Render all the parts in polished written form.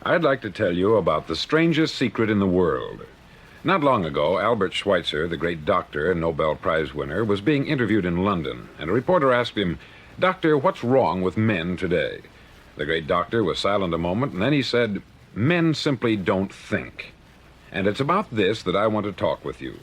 I'd like to tell you about the strangest secret in the world. Not long ago, Albert Schweitzer, the great doctor and Nobel Prize winner, was being interviewed in London, and a reporter asked him, "Doctor, what's wrong with men today?" The great doctor was silent a moment, and then he said, "Men simply don't think." And it's about this that I want to talk with you.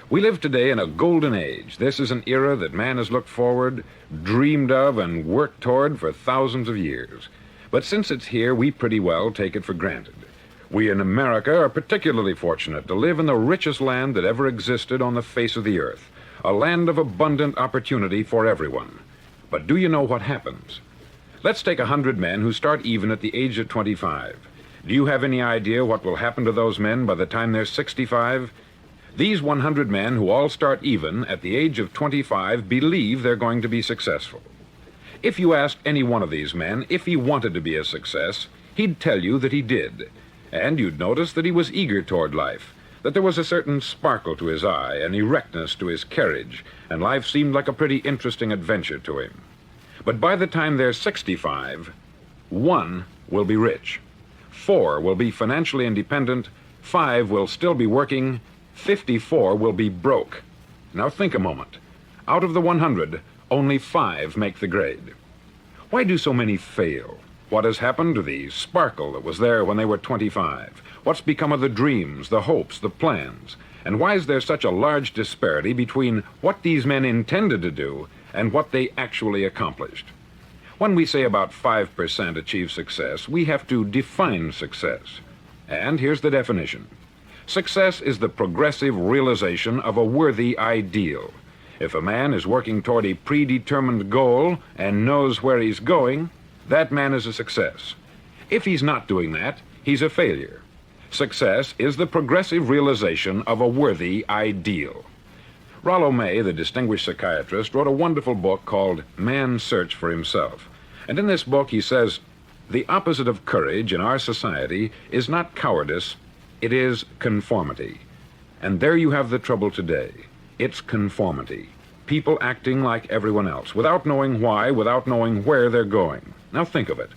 We live today in a golden age. This is an era that man has looked forward, dreamed of, and worked toward for thousands of years. But since it's here, we pretty well take it for granted. We in America are particularly fortunate to live in the richest land that ever existed on the face of the earth, a land of abundant opportunity for everyone. But do you know what happens? Let's take 100 men who start even at the age of 25. Do you have any idea what will happen to those men by the time they're 65? These 100 men who all start even at the age of 25 believe they're going to be successful. If you asked any one of these men if he wanted to be a success, he'd tell you that he did. And you'd notice that he was eager toward life, that there was a certain sparkle to his eye, an erectness to his carriage, and life seemed like a pretty interesting adventure to him. But by the time they're 65, 1 will be rich, 4 will be financially independent, 5 will still be working, 54 will be broke. Now think a moment. Out of the 100, only 5 make the grade. Why do so many fail? What has happened to the sparkle that was there when they were 25? What's become of the dreams, the hopes, the plans? And why is there such a large disparity between what these men intended to do and what they actually accomplished? When we say about 5% achieve success, we have to define success. And here's the definition. Success is the progressive realization of a worthy ideal. If a man is working toward a predetermined goal and knows where he's going, that man is a success. If he's not doing that, he's a failure. Success is the progressive realization of a worthy ideal. Rollo May, the distinguished psychiatrist, wrote a wonderful book called Man's Search for Himself. And in this book he says, the opposite of courage in our society is not cowardice, it is conformity. And there you have the trouble today. It's conformity. People acting like everyone else, without knowing why, without knowing where they're going. Now think of it.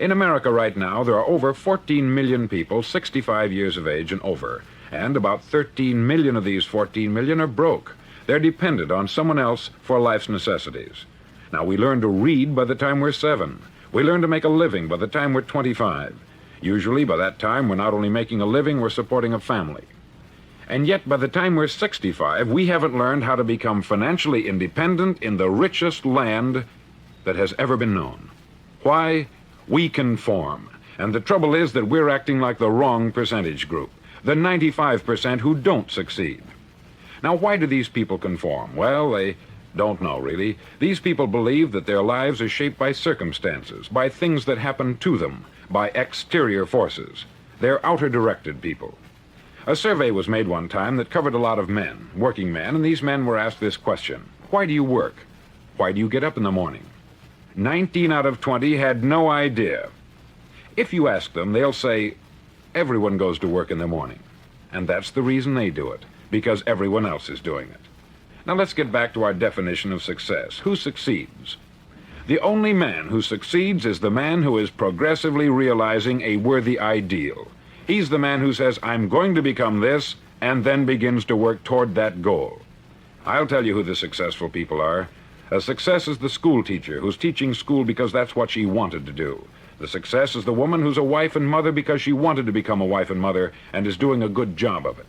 In America right now, there are over 14 million people 65 years of age and over, and about 13 million of these 14 million are broke. They're dependent on someone else for life's necessities. Now, we learn to read by the time we're 7. We learn to make a living by the time we're 25. Usually, by that time, we're not only making a living, we're supporting a family. And yet, by the time we're 65, we haven't learned how to become financially independent in the richest land that has ever been known. Why? We conform. And the trouble is that we're acting like the wrong percentage group, the 95% who don't succeed. Now, why do these people conform? Well, they don't know, really. These people believe that their lives are shaped by circumstances, by things that happen to them, by exterior forces. They're outer-directed people. A survey was made one time that covered a lot of men, working men, and these men were asked this question. Why do you work? Why do you get up in the morning? 19 out of 20 had no idea. If you ask them, they'll say, everyone goes to work in the morning. And that's the reason they do it, because everyone else is doing it. Now let's get back to our definition of success. Who succeeds? The only man who succeeds is the man who is progressively realizing a worthy ideal. He's the man who says, I'm going to become this, and then begins to work toward that goal. I'll tell you who the successful people are. A success is the school teacher who's teaching school because that's what she wanted to do. The success is the woman who's a wife and mother because she wanted to become a wife and mother and is doing a good job of it.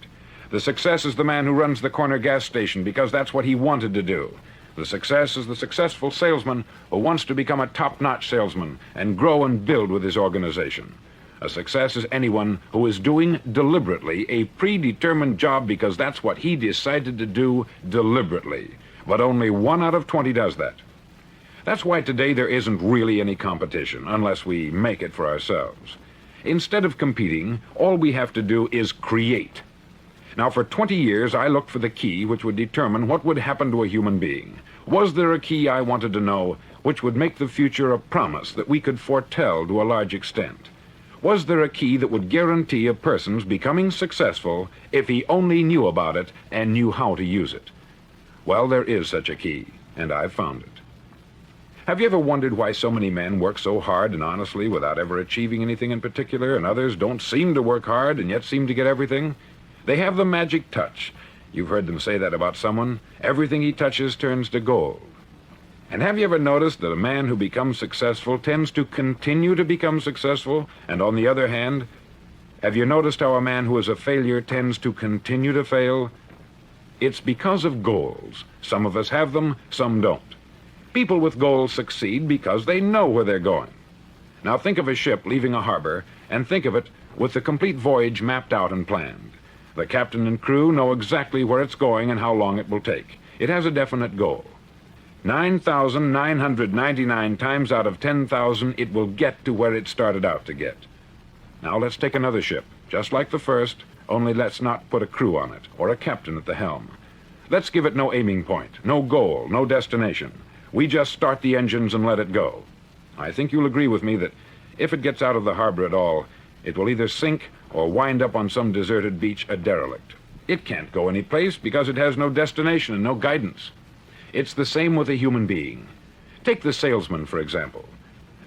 The success is the man who runs the corner gas station because that's what he wanted to do. The success is the successful salesman who wants to become a top-notch salesman and grow and build with his organization. A success is anyone who is doing deliberately a predetermined job because that's what he decided to do deliberately. But only 1 out of 20 does that. That's why today there isn't really any competition, unless we make it for ourselves. Instead of competing, all we have to do is create. Now, for 20 years, I looked for the key which would determine what would happen to a human being. Was there a key I wanted to know which would make the future a promise that we could foretell to a large extent? Was there a key that would guarantee a person's becoming successful if he only knew about it and knew how to use it? Well, there is such a key, and I've found it. Have you ever wondered why so many men work so hard and honestly without ever achieving anything in particular, and others don't seem to work hard and yet seem to get everything? They have the magic touch. You've heard them say that about someone. Everything he touches turns to gold. And have you ever noticed that a man who becomes successful tends to continue to become successful? And on the other hand, have you noticed how a man who is a failure tends to continue to fail? It's because of goals. Some of us have them, some don't. People with goals succeed because they know where they're going. Now think of a ship leaving a harbor, and think of it with the complete voyage mapped out and planned. The captain and crew know exactly where it's going and how long it will take. It has a definite goal. 9,999 times out of 10,000, it will get to where it started out to get. Now let's take another ship, just like the first, only let's not put a crew on it, or a captain at the helm. Let's give it no aiming point, no goal, no destination. We just start the engines and let it go. I think you'll agree with me that if it gets out of the harbor at all, it will either sink or wind up on some deserted beach a derelict. It can't go any place because it has no destination and no guidance. It's the same with a human being. Take the salesman, for example.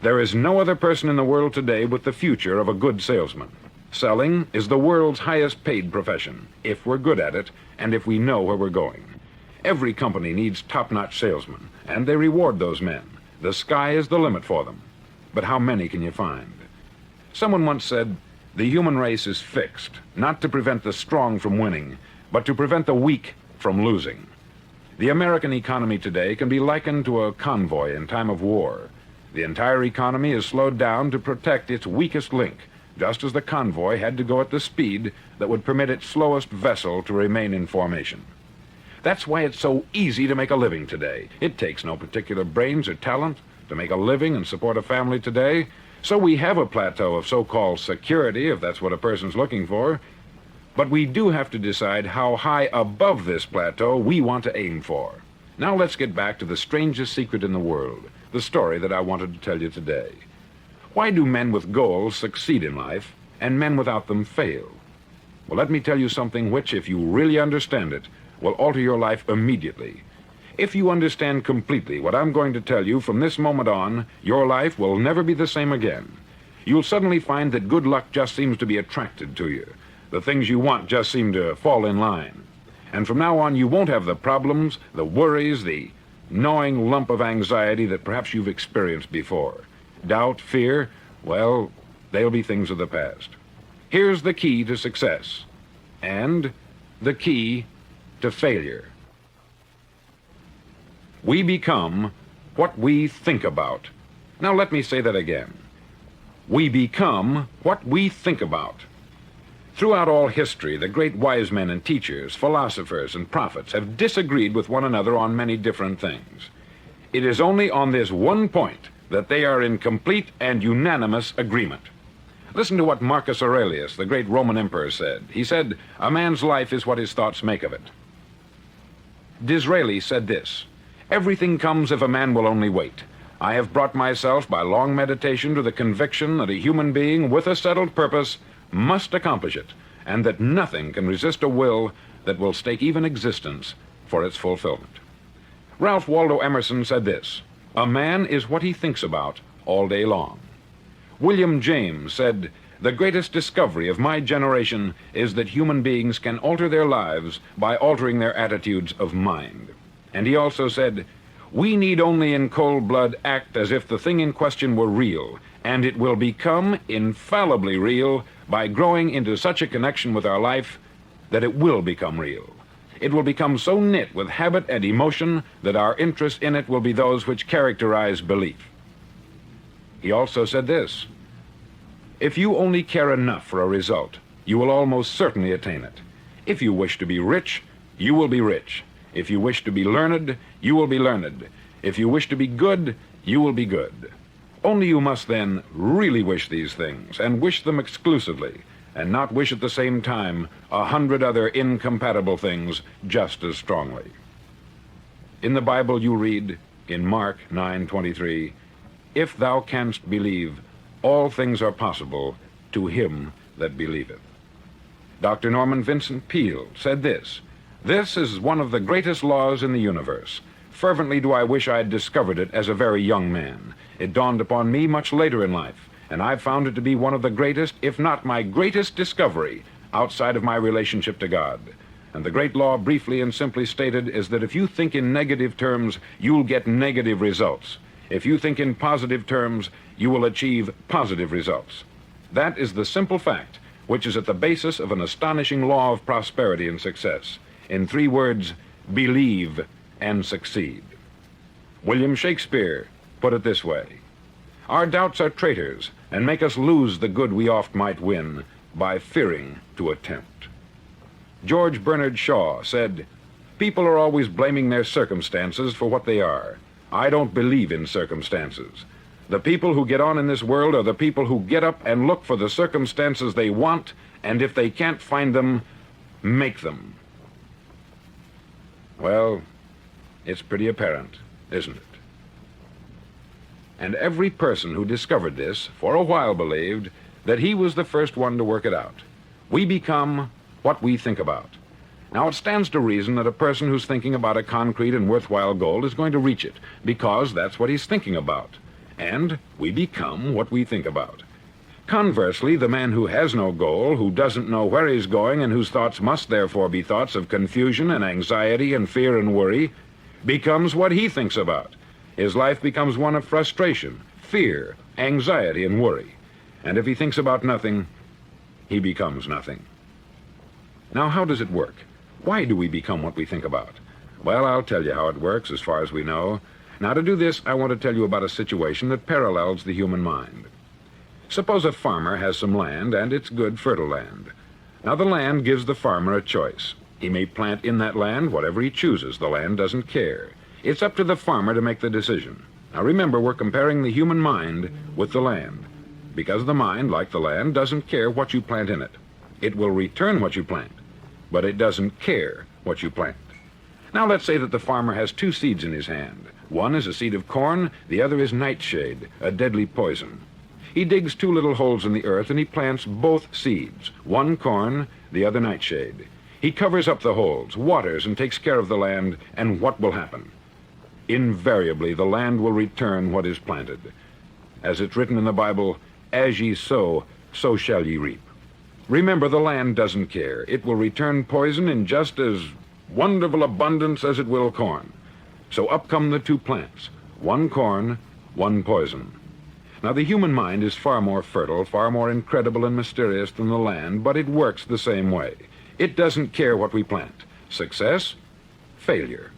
There is no other person in the world today with the future of a good salesman. Selling is the world's highest paid profession, if we're good at it and if we know where we're going. Every company needs top-notch salesmen, and they reward those men. The sky is the limit for them. But how many can you find? Someone once said, the human race is fixed, not to prevent the strong from winning, but to prevent the weak from losing. The American economy today can be likened to a convoy in time of war. The entire economy is slowed down to protect its weakest link, just as the convoy had to go at the speed that would permit its slowest vessel to remain in formation. That's why it's so easy to make a living today. It takes no particular brains or talent to make a living and support a family today. So we have a plateau of so-called security, if that's what a person's looking for. But we do have to decide how high above this plateau we want to aim for. Now let's get back to the strangest secret in the world, the story that I wanted to tell you today. Why do men with goals succeed in life and men without them fail? Well, let me tell you something which, if you really understand it, will alter your life immediately. If you understand completely what I'm going to tell you from this moment on, your life will never be the same again. You'll suddenly find that good luck just seems to be attracted to you. The things you want just seem to fall in line. And from now on, you won't have the problems, the worries, the gnawing lump of anxiety that perhaps you've experienced before. Doubt, fear, well, they'll be things of the past. Here's the key to success, and the key to failure. We become what we think about. Now let me say that again. We become what we think about. Throughout all history, the great wise men and teachers, philosophers and prophets have disagreed with one another on many different things. It is only on this one point that they are in complete and unanimous agreement. Listen to what Marcus Aurelius, the great Roman emperor, said. He said, "A man's life is what his thoughts make of it." Disraeli said this, "Everything comes if a man will only wait. I have brought myself by long meditation to the conviction that a human being with a settled purpose must accomplish it, and that nothing can resist a will that will stake even existence for its fulfillment." Ralph Waldo Emerson said this, "A man is what he thinks about all day long." William James said, "The greatest discovery of my generation is that human beings can alter their lives by altering their attitudes of mind." And he also said, "We need only in cold blood act as if the thing in question were real, and it will become infallibly real by growing into such a connection with our life that it will become real. It will become so knit with habit and emotion that our interest in it will be those which characterize belief." He also said this, "If you only care enough for a result, you will almost certainly attain it. If you wish to be rich, you will be rich. If you wish to be learned, you will be learned. If you wish to be good, you will be good. Only you must then really wish these things, and wish them exclusively, and not wish at the same time 100 other incompatible things just as strongly." In the Bible you read, in Mark 9:23, "If thou canst believe, all things are possible to him that believeth." Dr. Norman Vincent Peale said this, "This is one of the greatest laws in the universe. Fervently do I wish I had discovered it as a very young man. It dawned upon me much later in life, and I've found it to be one of the greatest, if not my greatest discovery, outside of my relationship to God. And the great law, briefly and simply stated, is that if you think in negative terms, you'll get negative results. If you think in positive terms, you will achieve positive results. That is the simple fact, which is at the basis of an astonishing law of prosperity and success. In 3 words, believe and succeed. William Shakespeare put it this way: our doubts are traitors, and make us lose the good we oft might win by fearing to attempt. George Bernard Shaw said, people are always blaming their circumstances for what they are. I don't believe in circumstances. The people who get on in this world are the people who get up and look for the circumstances they want, and if they can't find them, make them. Well, it's pretty apparent, isn't it? And every person who discovered this for a while believed that he was the first one to work it out. We become what we think about. Now, it stands to reason that a person who's thinking about a concrete and worthwhile goal is going to reach it, because that's what he's thinking about. And we become what we think about. Conversely, the man who has no goal, who doesn't know where he's going, and whose thoughts must therefore be thoughts of confusion and anxiety and fear and worry, becomes what he thinks about. His life becomes one of frustration, fear, anxiety, and worry. And if he thinks about nothing, he becomes nothing. Now, how does it work? Why do we become what we think about? Well, I'll tell you how it works as far as we know. Now, to do this, I want to tell you about a situation that parallels the human mind. Suppose a farmer has some land, and it's good, fertile land. Now, the land gives the farmer a choice. He may plant in that land whatever he chooses. The land doesn't care. It's up to the farmer to make the decision. Now, remember, we're comparing the human mind with the land, because the mind, like the land, doesn't care what you plant in it. It will return what you plant, but it doesn't care what you plant. Now, let's say that the farmer has 2 seeds in his hand. One is a seed of corn, the other is nightshade, a deadly poison. He digs 2 little holes in the earth and he plants both seeds, one corn, the other nightshade. He covers up the holes, waters, and takes care of the land, and what will happen? Invariably, the land will return what is planted. As it's written in the Bible, as ye sow, so shall ye reap. Remember, the land doesn't care. It will return poison in just as wonderful abundance as it will corn. So up come the 2 plants, one corn, one poison. Now, the human mind is far more fertile, far more incredible and mysterious than the land, but it works the same way. It doesn't care what we plant. Success, failure.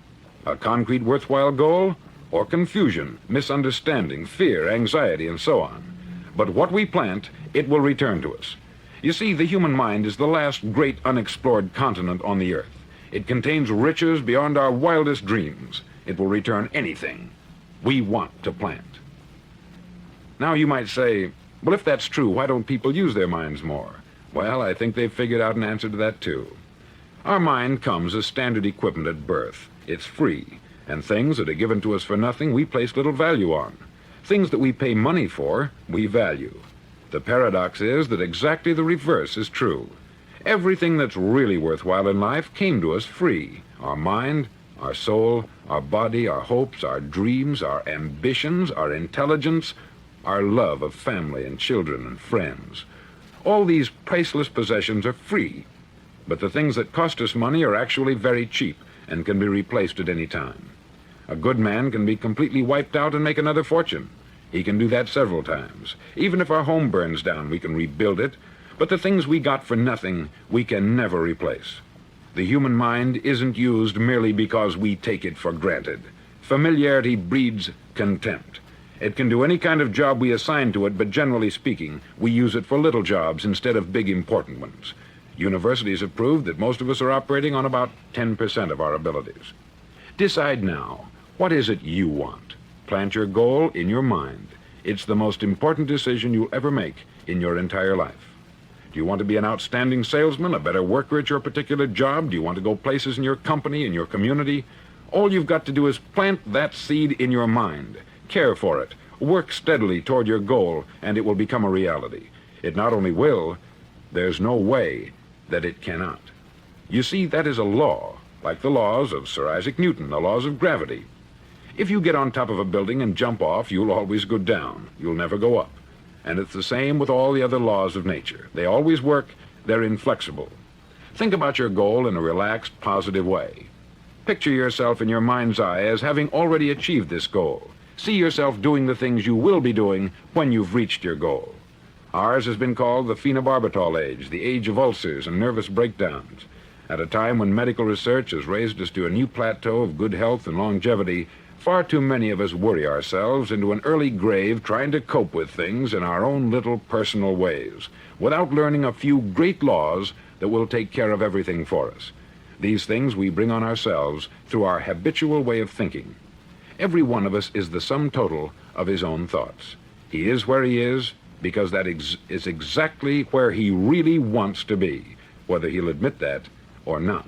A concrete, worthwhile goal, or confusion, misunderstanding, fear, anxiety, and so on. But what we plant, it will return to us. You see, the human mind is the last great unexplored continent on the earth. It contains riches beyond our wildest dreams. It will return anything we want to plant. Now, you might say, well, if that's true, why don't people use their minds more? Well, I think they've figured out an answer to that, too. Our mind comes as standard equipment at birth. It's free, and things that are given to us for nothing, we place little value on. Things that we pay money for, we value. The paradox is that exactly the reverse is true. Everything that's really worthwhile in life came to us free. Our mind, our soul, our body, our hopes, our dreams, our ambitions, our intelligence, our love of family and children and friends. All these priceless possessions are free, but the things that cost us money are actually very cheap and can be replaced at any time. A good man can be completely wiped out and make another fortune. He can do that several times. Even if our home burns down, we can rebuild it, but the things we got for nothing, we can never replace. The human mind isn't used merely because we take it for granted. Familiarity breeds contempt. It can do any kind of job we assign to it, but generally speaking, we use it for little jobs instead of big, important ones. Universities have proved that most of us are operating on about 10% of our abilities. Decide now, what is it you want? Plant your goal in your mind. It's the most important decision you'll ever make in your entire life. Do you want to be an outstanding salesman, a better worker at your particular job? Do you want to go places in your company, in your community? All you've got to do is plant that seed in your mind. Care for it. Work steadily toward your goal, and it will become a reality. It not only will, there's no way that it cannot. You see, that is a law, like the laws of Sir Isaac Newton, the laws of gravity. If you get on top of a building and jump off, you'll always go down. You'll never go up. And it's the same with all the other laws of nature. They always work. They're inflexible. Think about your goal in a relaxed, positive way. Picture yourself in your mind's eye as having already achieved this goal. See yourself doing the things you will be doing when you've reached your goal. Ours has been called the phenobarbital age, the age of ulcers and nervous breakdowns. At a time when medical research has raised us to a new plateau of good health and longevity, far too many of us worry ourselves into an early grave trying to cope with things in our own little personal ways, without learning a few great laws that will take care of everything for us. These things we bring on ourselves through our habitual way of thinking. Every one of us is the sum total of his own thoughts. He is where he is because that is exactly where he really wants to be, whether he'll admit that or not.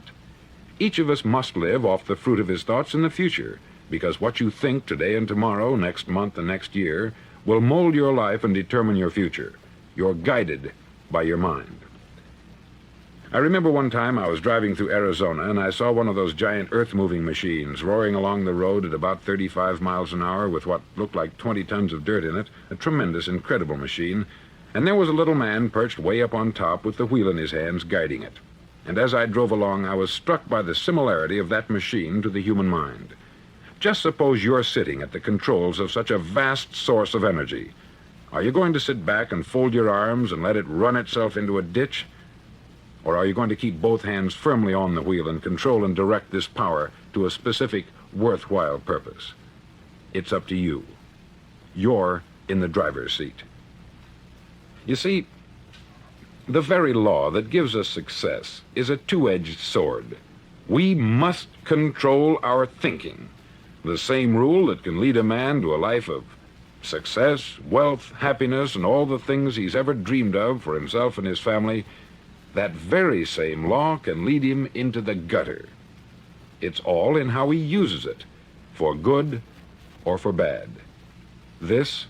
Each of us must live off the fruit of his thoughts in the future, because what you think today and tomorrow, next month and next year, will mold your life and determine your future. You're guided by your mind. I remember one time I was driving through Arizona and I saw one of those giant earth-moving machines roaring along the road at about 35 miles an hour with what looked like 20 tons of dirt in it, a tremendous, incredible machine, and there was a little man perched way up on top with the wheel in his hands guiding it. And as I drove along, I was struck by the similarity of that machine to the human mind. Just suppose you're sitting at the controls of such a vast source of energy. Are you going to sit back and fold your arms and let it run itself into a ditch? Or are you going to keep both hands firmly on the wheel and control and direct this power to a specific, worthwhile purpose? It's up to you. You're in the driver's seat. You see, the very law that gives us success is a two-edged sword. We must control our thinking. The same rule that can lead a man to a life of success, wealth, happiness, and all the things he's ever dreamed of for himself and his family, that very same law can lead him into the gutter. It's all in how he uses it, for good or for bad. This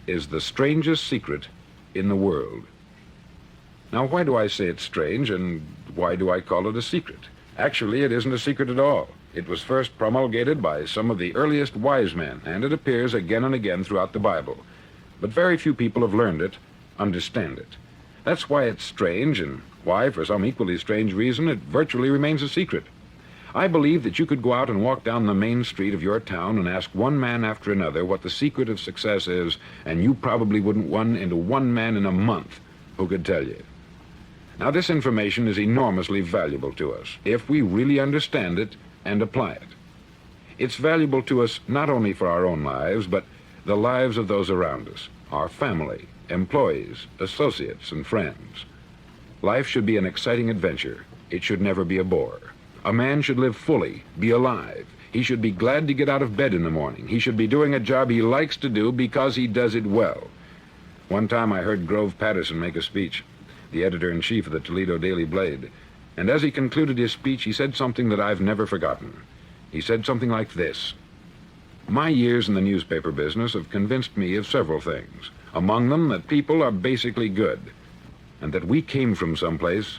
is the strangest secret in the world. Now, why do I say it's strange, and why do I call it a secret? Actually, it isn't a secret at all. It was first promulgated by some of the earliest wise men, and it appears again and again throughout the Bible. But very few people have learned it, understand it. That's why it's strange, and why, for some equally strange reason, it virtually remains a secret. I believe that you could go out and walk down the main street of your town and ask one man after another what the secret of success is, and you probably wouldn't run into one man in a month who could tell you. Now, this information is enormously valuable to us if we really understand it and apply it. It's valuable to us not only for our own lives, but the lives of those around us, our family, employees, associates, and friends. Life should be an exciting adventure. It should never be a bore. A man should live fully, be alive. He should be glad to get out of bed in the morning. He should be doing a job he likes to do because he does it well. One time I heard Grove Patterson make a speech, the editor-in-chief of the Toledo Daily Blade, and as he concluded his speech, he said something that I've never forgotten. He said something like this: "My years in the newspaper business have convinced me of several things, among them that people are basically good, and that we came from someplace,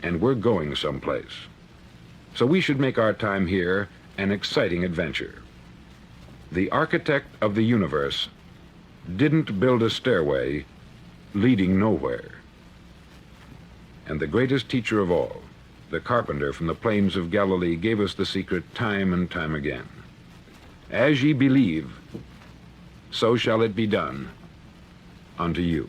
and we're going someplace. So we should make our time here an exciting adventure. The architect of the universe didn't build a stairway leading nowhere. And the greatest teacher of all, the carpenter from the plains of Galilee, gave us the secret time and time again. As ye believe, so shall it be done unto you."